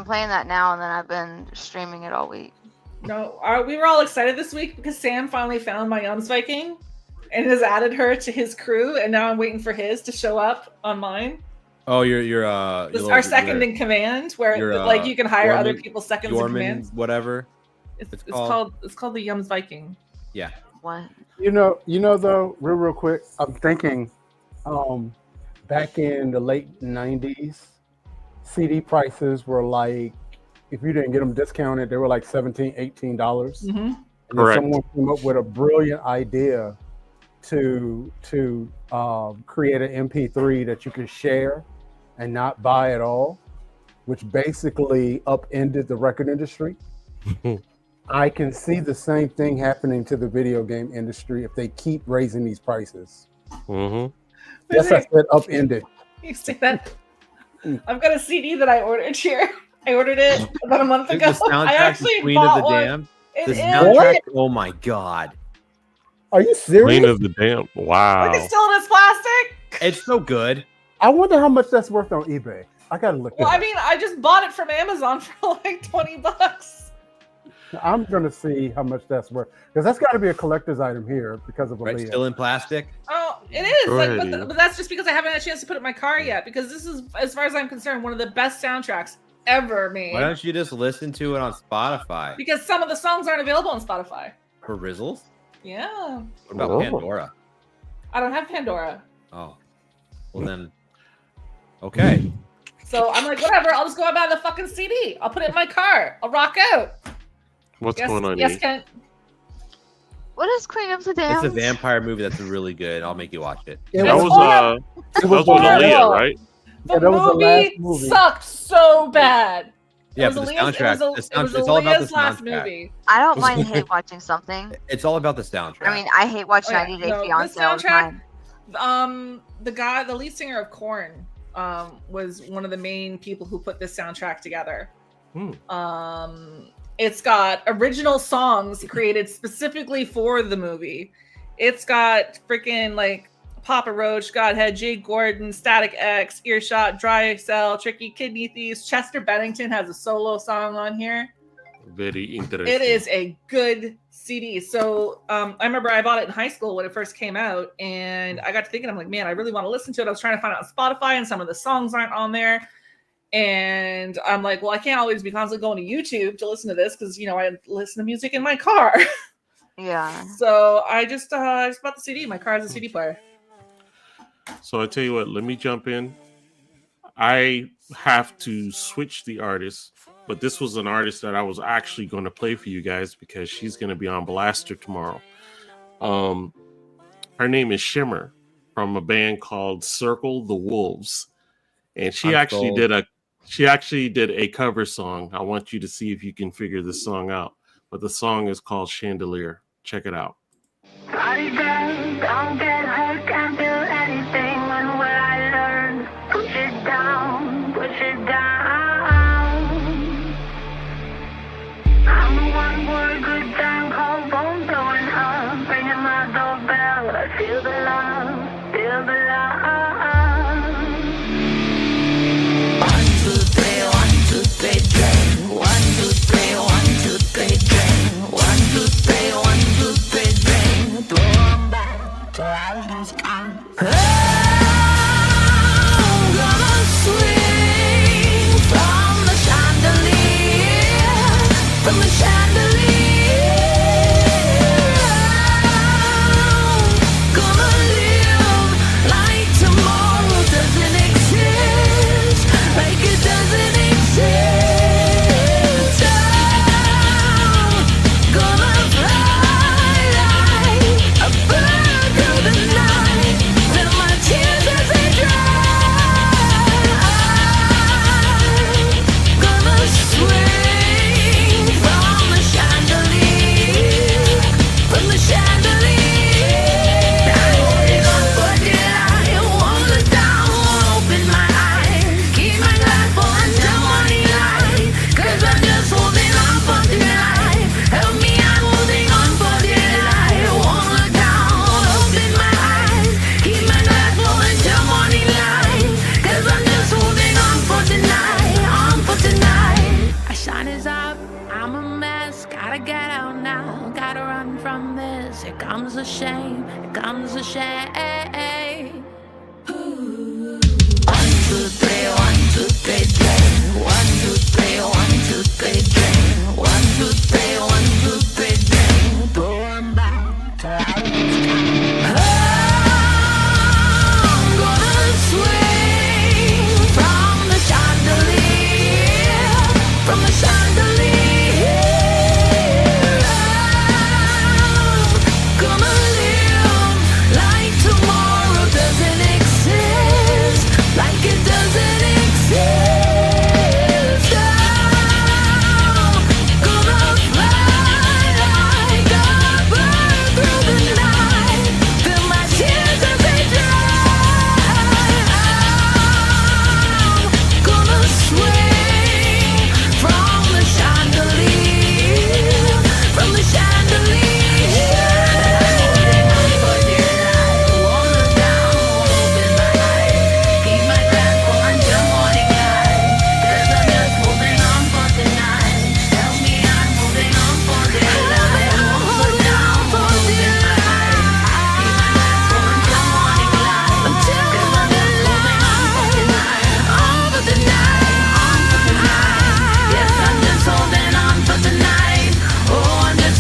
playing that now, and then I've been streaming it all week. No, we were all excited this week because Sam finally found my Yums Viking and has added her to his crew, and now I'm waiting for his to show up on mine. Oh, This is our second in command, where you're, like you can hire other Yorman- people's seconds in command. Yorman, whatever. It's called- called the Yums Viking. Yeah. What? You know though, real quick, I'm thinking, back in the late '90s, CD prices were like, if you didn't get them discounted, they were like $17, $18. Mm-hmm. And then Correct. someone came up with a brilliant idea to create an MP3 that you could share and not buy at all, which basically upended the record industry. I can see the same thing happening to the video game industry if they keep raising these prices. Mm-hmm. Yes, I said upended. You say that? I've got a CD that I ordered here. I ordered it about a month The ago. I soundtrack actually to Queen of bought the one. Damned. It The is. soundtrack. Oh my god, Are you Queen serious? of the Damn. Look, Wow. it's still in its plastic. it's so good. I wonder how much that's worth on eBay. I gotta look. Well, that I mean, I just bought it from Amazon for like $20. up. I'm gonna see how much that's worth because that's got to be a collector's item here because of Right, Aaliyah. still in plastic. Oh, it is. Go Like, ahead, Ian. but that's just because I haven't had a chance to put it in my car yet. Because this is, as far as I'm concerned, one of the best soundtracks ever made. Why don't you just listen to it on Spotify? Because some of the songs aren't available on Spotify. For Rizzles? Yeah, What about Oh. Pandora? I don't have Pandora, Oh, well then, okay. so I'm like, whatever. I'll just go and buy the fucking CD. I'll put it in my car. I'll rock out. What's Yes, going on? yes, Ian? Kent. What is Queen of the Damned? It's a vampire movie that's really good. I'll make you watch it. It That It's was horrible. that was with horrible. Aaliyah, right? The Yeah, that was the last movie movie. sucked so bad. Yeah, It was but the Aaliyah's- soundtrack. It was, the sound- it was it's all about the Aaliyah's last soundtrack. movie. I don't mind hate watching something. It's all about the soundtrack. I mean, I hate watching Oh, yeah. 90 Day No, this Fiance all the soundtrack- time. The lead singer of Korn, was one of the main people who put this soundtrack together. It's got original songs created specifically for the movie. It's got freaking like Papa Roach, Godhead, Jay Gordon, Static X, Earshot, Dry Cell, Tricky Kidney Thieves. Chester Bennington has a solo song on here. Very interesting. It is a good CD. So I remember I bought it in high school when it first came out, and I got to thinking, I'm like, man, I really want to listen to it. I was trying to find it on Spotify, and some of the songs aren't on there. And I'm like, well, I can't always be constantly going to YouTube to listen to this because I listen to music in my car. Yeah. So I just bought the CD. My car has a CD player. So I tell you what, let me jump in. I have to switch the artist, but this was an artist that I was actually going to play for you guys because she's going to be on Blaster tomorrow. Her name is Shimmer from a band called Circle the Wolves, and she actually did a cover song. I want you to see if you can figure this song out. But the song is called Chandelier. Check it out. Party girl, don't get hurt, can't do anything when what I learned. Push it down, push it down. I'm the one for a good time, call phone blowing up, ringing my doorbell. I feel the love, feel the love. 1, 2, 3, 1, 2, 3, drink. 1, 2, 3, 1, 2, 3, drink. 1, 2, 3, 1, 2, 3, drink. Throw 'em back till I lose count. I'm gonna swing from the chandelier, from the chandelier. Gonna live like tomorrow doesn't exist, like it doesn't exist. I'm gonna fly like a bird through the night till my tears as they dry. Gonna swing from the chandelier, from the chandelier. I'm holding on for dear life, won't look down, won't open my eyes. Keep my glass full until morning light, 'cause I'm just holding on for dear life. Help me, I'm holding on for dear life. Won't look down, won't open my eyes. Keep my glass full until morning light, 'cause I'm just holding on for tonight, on for tonight. My shine is up, I'm a mess. Gotta get out now, gotta run from this. Here comes the shame, here comes the shame. 1, 2, 3, 1, 2, 3, drink. 1, 2, 3, 1, 2, 3, drink. 1, 2, 3, 1, 2, 3, drink. Throw 'em back till I lose count. I'm gonna swing from the chandelier, from the chandelier. I'm gonna live like tomorrow doesn't exist, like it doesn't exist. I'm gonna fly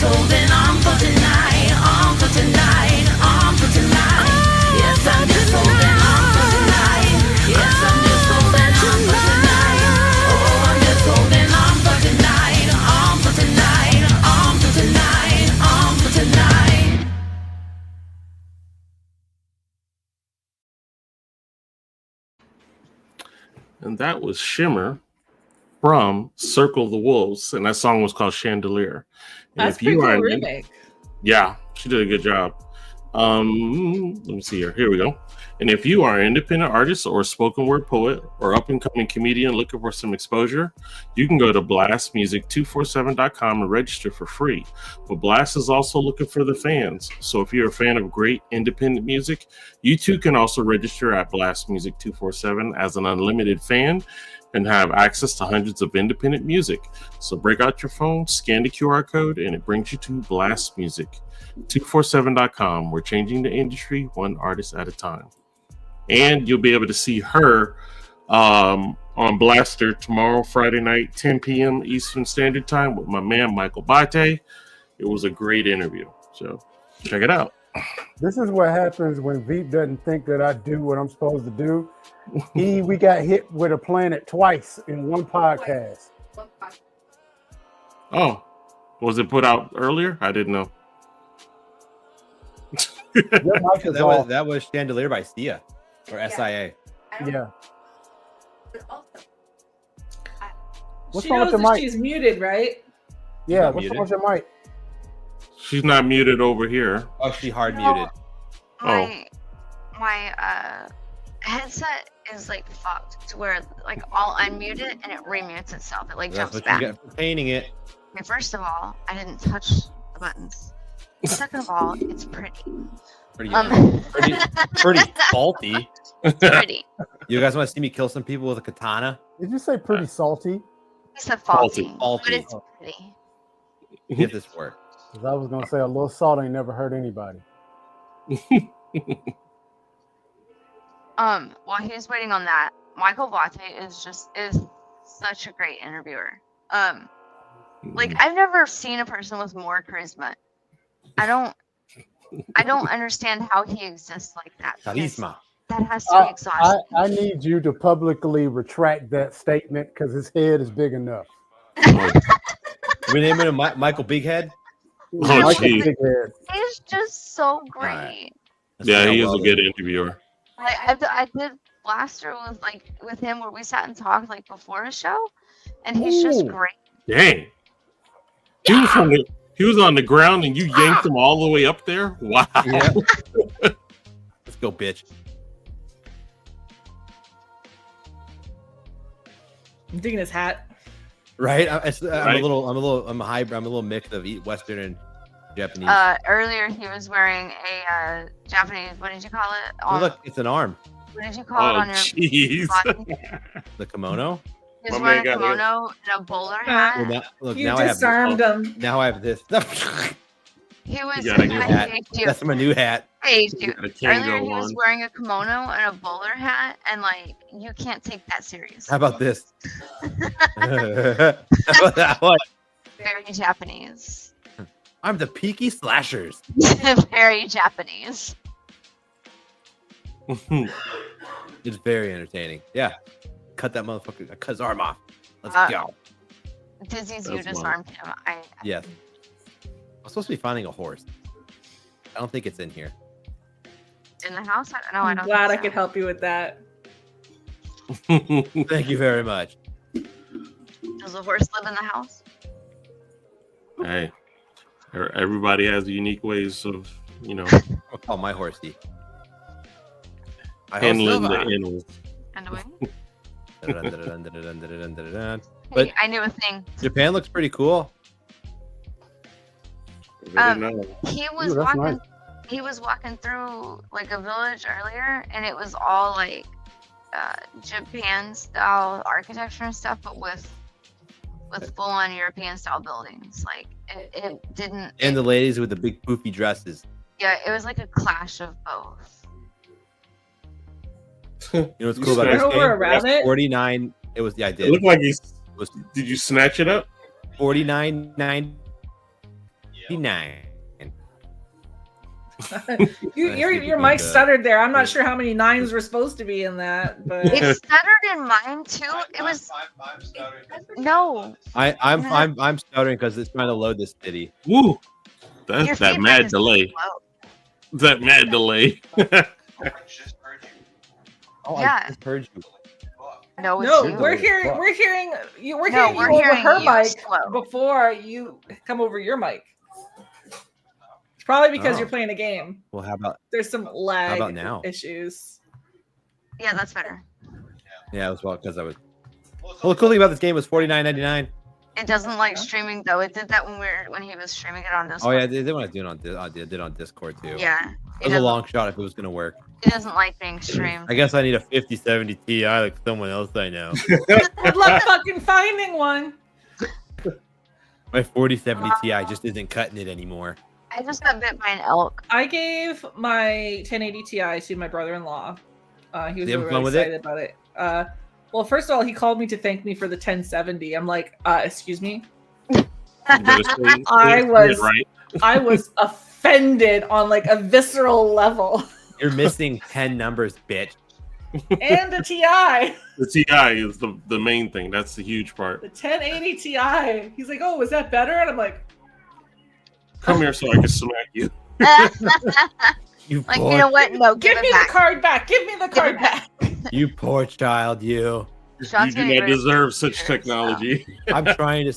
holding on for tonight, on for tonight, on for tonight. Yes, I'm just holding on for tonight. Yes, I'm just holding on for tonight. Oh, I'm just holding on for tonight, on for tonight, on for tonight, on for tonight. And that was Shimmer from Circle the Wolves, and that song was called Chandelier. And That's pretty cool remake. Yeah, she did a good job. Let me see here. Here we go. And if you are an independent artist or a spoken word poet or up and coming comedian looking for some exposure, you can go to blastmusic247.com and register for free. But Blast is also looking for the fans. So if you're a fan of great independent music, you too can also register at Blast Music 247 as an unlimited fan and have access to hundreds of independent music. So break out your phone, scan the QR code, and it brings you to Blast Music 247.com. We're changing the industry one artist at a time. And you'll be able to see her on Blaster tomorrow, Friday night, 10 p.m. Eastern Standard Time with my man, Michael Bate. It was a great interview. So check it out. This is what happens when Veep doesn't think that I do what I'm supposed to do. We got hit with a planet twice in one podcast. Oh, was it put out earlier? I didn't know. Your mic is off. That was Chandelier by Sia or SIA. Yeah. What's She wrong with knows your that mic? she's muted, right? Yeah, not what's muted. wrong with your mic? She's not muted over here. Oh, she hard No. muted. My headset is like fucked to where like I'll unmute it and it remutes itself. It like That's jumps what back. you get for painting it. Okay, first of all, I didn't touch the buttons. Second of all, it's pretty. Pretty, Um, pretty faulty. It's pretty. You guys want to see me kill some people with a katana? Did you say pretty salty? It's a faulty, Faulty. but it's pretty. Get this work. 'Cause I was gonna say a little salt ain't never hurt anybody. While he's waiting on that, Michael Bate is such a great interviewer. Like I've never seen a person with more charisma. I don't understand how he exists like that. because Charisma. That has to be exhausting. I need you to publicly retract that statement because his head is big enough. We name him Michael Bighead. Oh, Michael gee. Big Head. He's just so great. Alright. Yeah, he is a good interviewer. I did Blaster with him where we sat and talked like before a show, and he's just Ooh. great. Dang. He was on the ground and you yanked him all the way up there? Wow. Yeah. Let's go, bitch. I'm digging his hat. Right? I'm Right. a little mix of Western and Japanese. Earlier he was wearing a Japanese. What did you call it? Oh, look, it's an arm. What did you call it Oh, on your jeez. body? The kimono. He was My wearing a man got his. kimono and a bowler hat. Well, look, You now I have disarmed him. now I have this. He was. You got a new I hat. hate you. That's my new hat. I hate you. Got a Earlier Kango he was on. wearing a kimono and a bowler hat, and like you can't take that serious. How about this? How about that one? Very Japanese. I'm the Peaky Slashers. Very Japanese. It's very entertaining. Yeah. Cut that motherfucker. Cut his arm off. Let's go. Dizzy's you That's disarmed him. Yes. I'm supposed to be finding a horse. I don't think it's in here. In the house? No, I I'm don't. glad I think could help you with that. Thank you very much. so. Does the horse live in the house? Hey, everybody has unique ways of, I'll call my horsey. I handling hope the so. animals. And away. But- Hey, I knew a thing. Japan looks pretty cool. Very nice. He was Ooh, that's walking. nice. He was walking through like a village earlier, and it was all like Japan style architecture and stuff, but with full on European style buildings. Like it didn't. And the ladies with the big poofy dresses. Yeah, it was like a clash of both. You know what's You cool about snatched this Over game? around it. 49. It was I It did. looked like was did you snatch it up? 49.9. 59. Your mic stuttered there. I'm not sure how many nines were supposed to be in that, but It stuttered in mine too. It was no. I'm stuttering because it's trying to load this city. Woo! Your That's that feedback mad is delay. low. That mad delay. Oh, Yeah. I just heard you. No, it's no, you. we're hearing you over hearing her you mic slow. before you come over your mic. It's probably because Oh. you're playing a game. Well, how about There's some lag about now? issues. Yeah, that's better. yeah? It was well because I was. Well, the cool thing about this game was $49.99. It doesn't like streaming though. It did that when he was streaming it on Oh Discord. yeah, they want to do it on did it on Discord too. Yeah. It was a long shot if it was gonna work. It doesn't like being streamed. I guess I need a 5070 Ti like someone else I know. Good luck fucking finding one. My 4070 Ti just isn't cutting it anymore. I just got bit by an elk. I gave my 1080 Ti to my brother-in-law. He was You having really fun with it? excited about it. Well, first of all, he called me to thank me for the 1070. I'm like, excuse me. I was offended on like a visceral level. You're missing 10 numbers, bitch. And a TI. The TI is the main thing. That's the huge part. The 1080 Ti. He's like, oh, is that better? And I'm like, come here so I can smack you. You Like, poor, you know what? No, give give me it the back. card back. Give me the card back. you poor child, you. Sean's You do getting not rid of deserve such computers, technology. I'm trying to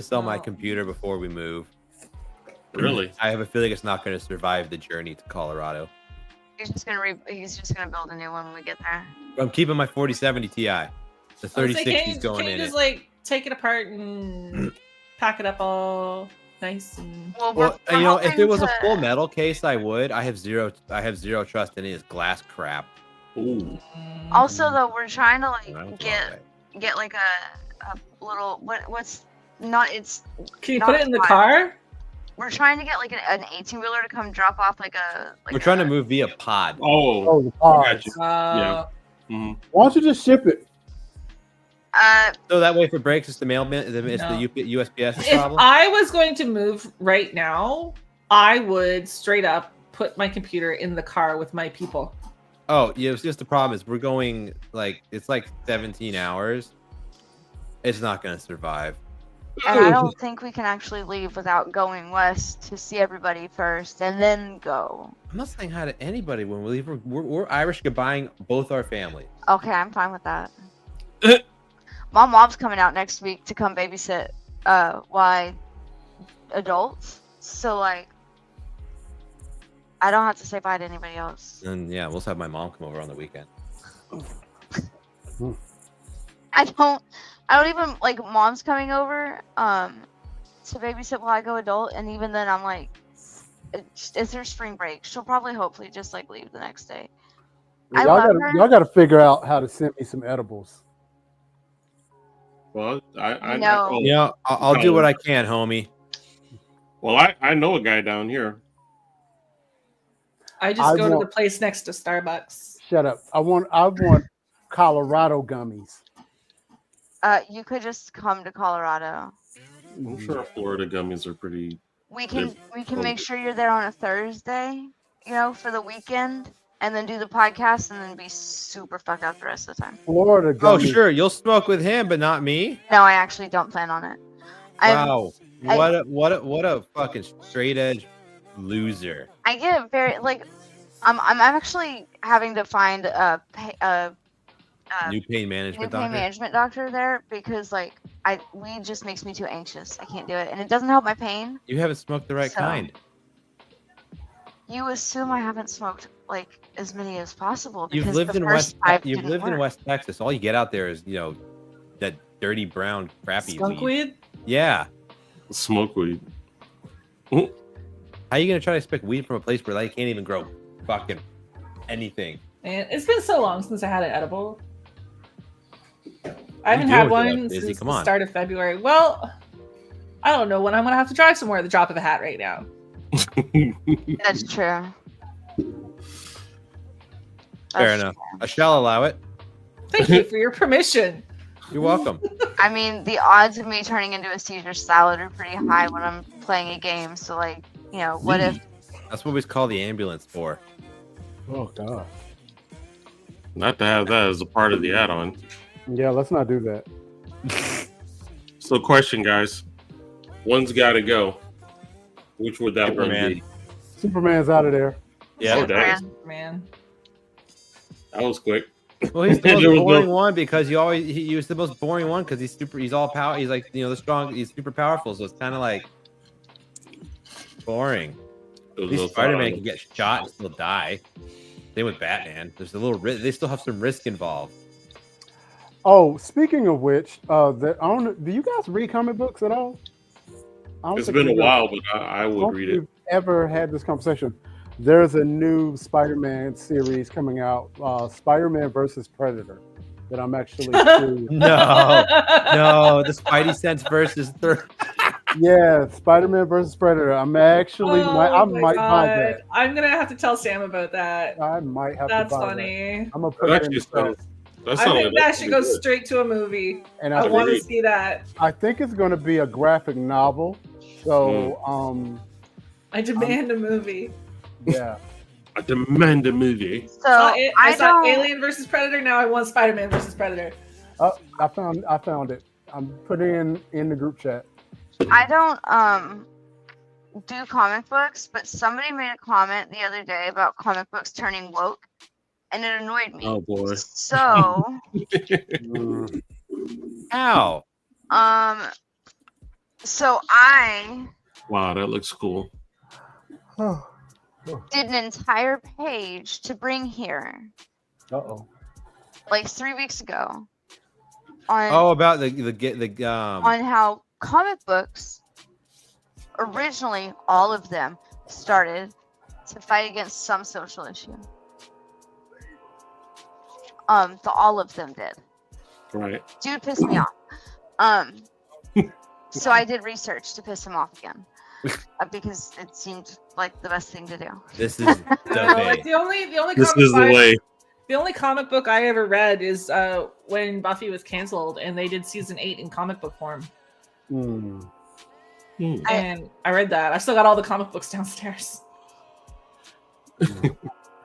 sell my Oh. computer before we move. Really? I have a feeling it's not going to survive the journey to Colorado. He's just gonna build a new one when we get there. I'm keeping my 4070 Ti. The I was like, 3060 is going can you in just it. like take it apart and pack it up all nice and Well, Well, we're you know, if hoping it was a to- full metal case, I would. I have zero trust in his glass crap. Ooh. Also, though, we're trying to like That's get alright. get like a little what's not it's Can you not put it in the fun. car? we're trying to get like an 18-wheeler to come drop off like a We're trying to move via pod. Oh. Oh, the I pods. got you. Yeah. Mhm. Why don't you just ship it? So that way, if it breaks, it's the mailman. It's No. the USPS If problem. I was going to move right now, I would straight up put my computer in the car with my people. Oh, yeah. It's just the problem is we're going like it's like 17 hours. It's not going to survive. and I don't think we can actually leave without going west to see everybody first and then go. I'm not saying hi to anybody when we leave. We're Irish goodbying both our family. Okay, I'm fine with that. My mom's coming out next week to come babysit why adults. So like I don't have to say bye to anybody else. And yeah, we'll just have my mom come over on the weekend. I don't even like mom's coming over to babysit while I go adult, and even then I'm like it's her spring break. She'll probably hopefully just like leave the next day. I love her. Y'all gotta figure out how to send me some edibles. Well, I No. oh, Yeah, I'll do what I can, homie. Well, I know a guy down here. I just I go to want- the place next to Starbucks. Shut up. I want Colorado gummies. You could just come to Colorado. I'm sure Florida gummies are pretty. We can make sure you're there on a Thursday, for the weekend, and then do the podcast, and then be super fucked up the rest of the time. Florida Oh, gummies. sure, you'll smoke with him, but not me. No, I actually don't plan on it. Wow, what a fucking straight edge loser. I get very like, I'm actually having to find a New pain new management pain doctor. management doctor there because like weed just makes me too anxious. I can't do it, and it doesn't help my pain. You haven't smoked the right So- kind. You assume I haven't smoked like as many as possible. You've because lived the in first West. 5 You've didn't lived in work. West Texas. All you get out there is that dirty brown crappy Skunk weed. weed? Yeah. Smoke weed. How are you gonna try to expect weed from a place where they can't even grow fucking anything? And it's been so long since I had an edible. I You haven't do had with your life, one Izzy, since come the on. start of February. Well, I don't know when I'm gonna have to drive somewhere at the drop of a hat right now. That's true. Fair That's enough. I shall allow it. Thank you for your permission. You're welcome. I mean, the odds of me turning into a Caesar salad are pretty high when I'm playing a game. So, like, you know, what if? That's what we call the ambulance for. Oh god. Not to have that as a part of the add-on. Yeah, let's not do that. So, question, guys. One's got to go. Which would that one Superman. be? Superman's out of there. Yeah. Oh, damn. Man. That was quick. Well, he's the most There was boring no- one because he was the most boring one because he's all power. He's like, you know, the strong. He's super powerful, so it's kind of like boring. There At was no least Spider-Man thought. can get shot and still die. Same with Batman. There's a little risk. They still have some risk involved. Oh, speaking of which, do you guys read comic books at all? I don't It's think been a we've while, but I ever- would read it. we've ever had this conversation. There's a new Spider-Man series coming out, Spider-Man versus Predator, that I'm actually curious. No, no, the Spidey sense versus Yeah, Spider-Man versus Predator. I'm actually I might buy that. I'm gonna have to tell Sam about that. I might have That's to buy funny. that. I'm gonna put That it in actually the sounds. press. That I sounds think that should go straight to a movie. And I I want to Agreed. see that. think it's going to be a graphic novel. So, I demand a movie. yeah. I demand a movie. So I I saw don't. Alien versus Predator. Now I want Spider-Man versus Predator. Oh, I found it. I'm putting it in the group chat. I don't do comic books, but somebody made a comment the other day about comic books turning woke, and it annoyed me. Oh boy. So Mm. Ow. so I Wow, that looks cool. did an entire page to bring here Uh-oh. like 3 weeks ago on Oh, about the on how comic books originally, all of them started to fight against some social issue. All of them did. Right. Dude pissed me off. So I did research to piss him off again, because it seemed like the best thing to do. This is I don't know, like the the only This comic is the I- way. The only comic book I ever read is when Buffy was canceled and they did season 8 in comic book form. Mm. And I read that. I still got all the comic books downstairs.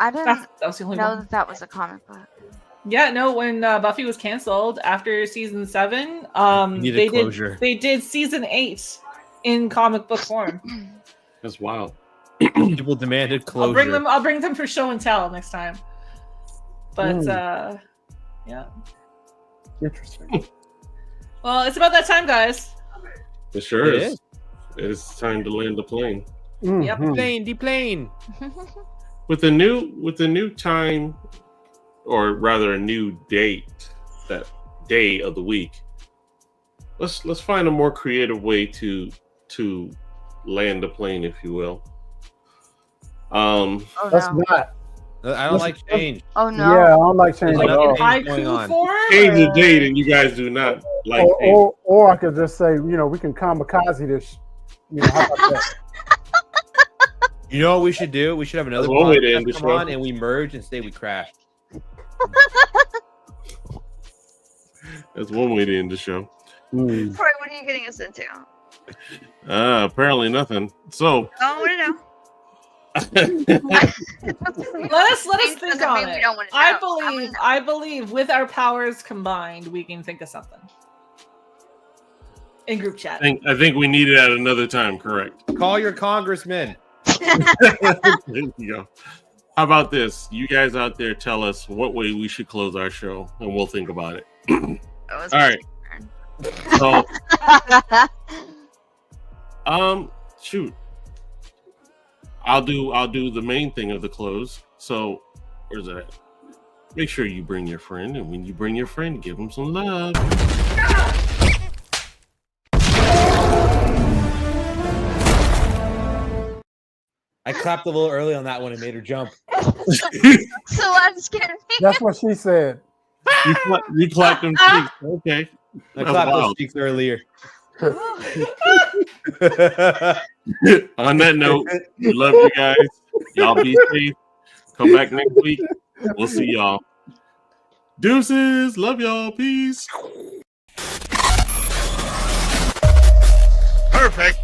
I didn't That was the only know one. that was a comic book. Yeah, no, when Buffy was canceled after season 7, needed closure. they did season 8 in comic book form. That's wild. people demanded closure. I'll bring them for show and tell next time. But yeah. Interesting. Well, it's about that time, guys. It sure It is. is. It's time to land the plane. Yep. Mhm. Deplane. With a new time, or rather a new date, that day of the week. Let's find a more creative way to land the plane, if you will. Oh Let's no! not. I don't like change. Oh no! Yeah, I don't like change Like at all. in going Haiku on. form? Change the or- date, and you guys do not like change. Or I could just say, we can kamikaze this. How about that? You know what we should do? We should have another That's one way to end podcast the come show. on and we merge and say we crashed. That's one way to end the show. Mm. Troy, what are you getting us into? Apparently nothing. So I don't want to know. Let us Change think doesn't on mean we it. don't wanna know. I believe with our powers combined, we can think of something. In group chat. I think we need it at another time. Correct. Call your congressman. There you go. How about this? You guys out there, tell us what way we should close our show, and we'll think about it. All right. So, shoot. I'll do the main thing of the close. So, where's that? Make sure you bring your friend, and when you bring your friend, give them some love. I clapped a little early on that one and made her jump. So that scared me. That's what she said. You clapped them cheeks. Okay. I That's clapped those wild. cheeks earlier. On that note, we love you guys. Y'all be safe. Come back next week. We'll see y'all. Deuces. Love y'all. Peace. Perfect.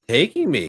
Taking me.